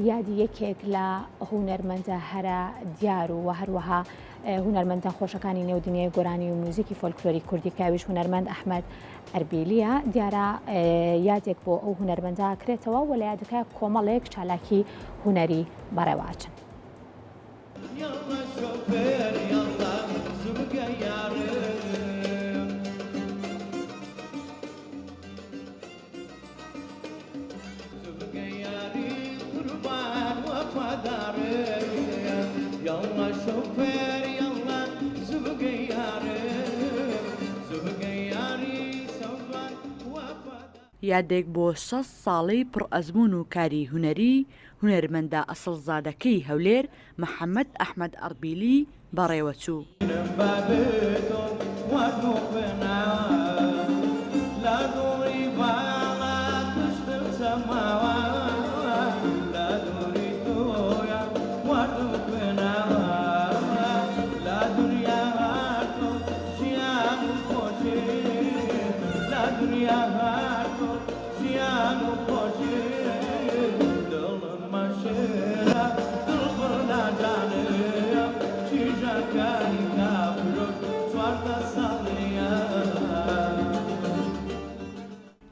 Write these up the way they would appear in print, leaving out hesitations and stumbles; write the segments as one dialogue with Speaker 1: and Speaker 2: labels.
Speaker 1: یادی یەکێک لە هونەرمەندە هەرە دیار و هەروەها هونەرمەندە خۆشەکانی نێودنیای گۆرانی و موزیکی فۆلکلۆری کوردی کاویش هونەرمەند ئەحمەد ئەربیلیە. دیارە یادێک بۆ ئەو هونەرمەندە کرێتەوە و لە یادەکە کۆمەڵێک چالاکی هونەری بەڕێواچن.
Speaker 2: یادێک بۆ 6 ساڵی پڕ ئەزمون و کاری هونەری هونەرمەندە ئەسڵزادەکەی هەولێر محەممەد ئەحمەد ئەربیلی بەڕێوەچوو.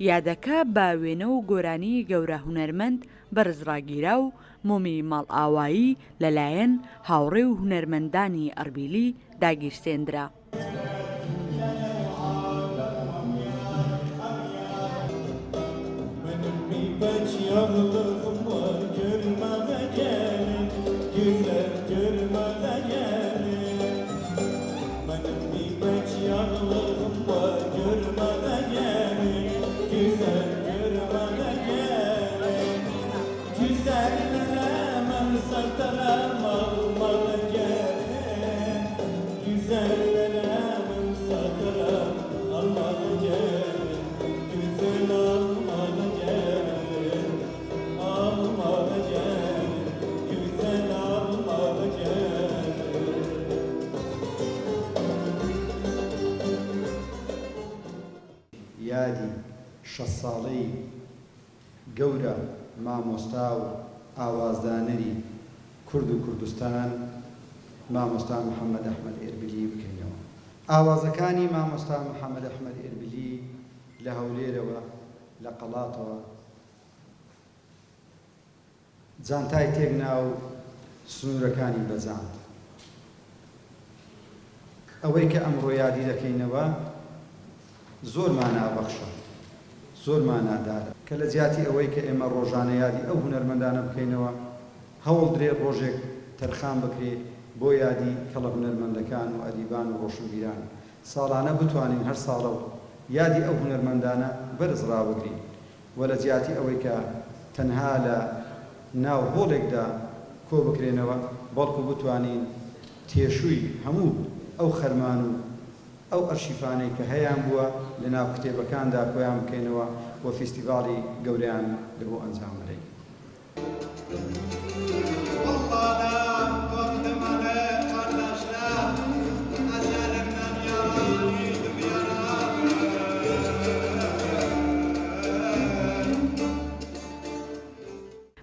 Speaker 2: یادەکە بە وێنە و گۆرانی گەورە هونەرمەند بەرزڕاگیرا و مۆمی ماڵ ئاوایی لەلایەن هاوڕێ و هونەرمەندانی ئەربیلی داگیرسێنرا.
Speaker 3: یادی 6 ساڵەی گەورە مامۆستا و ئاوازدانەری کورد و کوردستان مامۆستا محەممەد ئەحمەد ئێربیلی بکەینەوە. ئاوازەکانی مامۆستا محەممەد ئەحمەد ئێربیلی لە هەولێرەوە لە قەڵاتەوە جانتای تێکنا و سنوورەکانی بەجاند. ئەوەی کە ئەمڕۆ یادی دەکەینەوە زۆر مانابەخشە، زۆر مانادارە کە لە جیاتی ئەوەی کە ئێمە ڕۆژانە یادی ئەو هونەرمەندانە بکەینەوە هەوڵ درێ ڕۆژێک تەرخان بکرێ بۆ یادی کەڵە هونەرمەندەکان و ئەدیبان و ڕۆشنبیران. ساڵانە بتوانین هەر ساڵە یادی ئەو هونەرمەندانە بەرز ڕابگرین و لە جیاتی ئەوەی کە تەنها لە ناو هۆڵێکدا کۆ بکرێنەوە بەڵکو بتوانین تێشووی هەموو ئەو خەرمان و ئەو ئەرشیفانەی کە هەیان بووە لە ناو کتێبەکاندا کۆیان بکەینەوە و فیستیڤاڵی گەورەیان بۆ ئەنجام بدەین.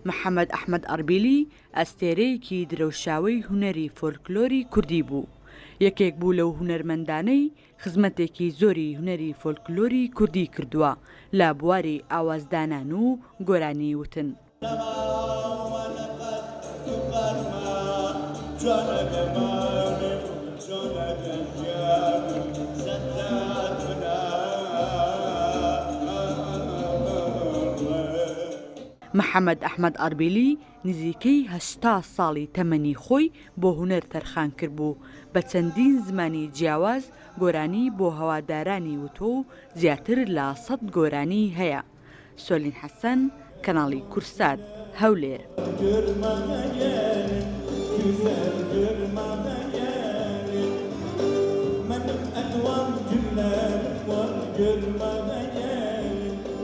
Speaker 2: محەممەد ئەحمەد ئەربیلی ئەستێرەیەکی درەوشاوی هونەری فۆلکلۆری کوردی بوو. یەکێک بوو لەو هونەرمەندانەی خزمەتێکی زۆری هونەری فۆلکلۆری کوردی کردووە لە بواری ئاوازدانان و گۆرانی وتن. محەممەد ئەحمەد ئەربیلی نزیکەی 80 ساڵی تەمەنی خۆی بۆ هونەر تەرخان کرد بوو بە چەندین زمانی جیاواز گۆرانی بۆ هەوادارانی وتۆ و زیاتر لە 100 گۆرانی هەیە. سۆلین حەسەن، کەناڵی کورسات، هەولێر.
Speaker 4: من أدوام جملة والجرمة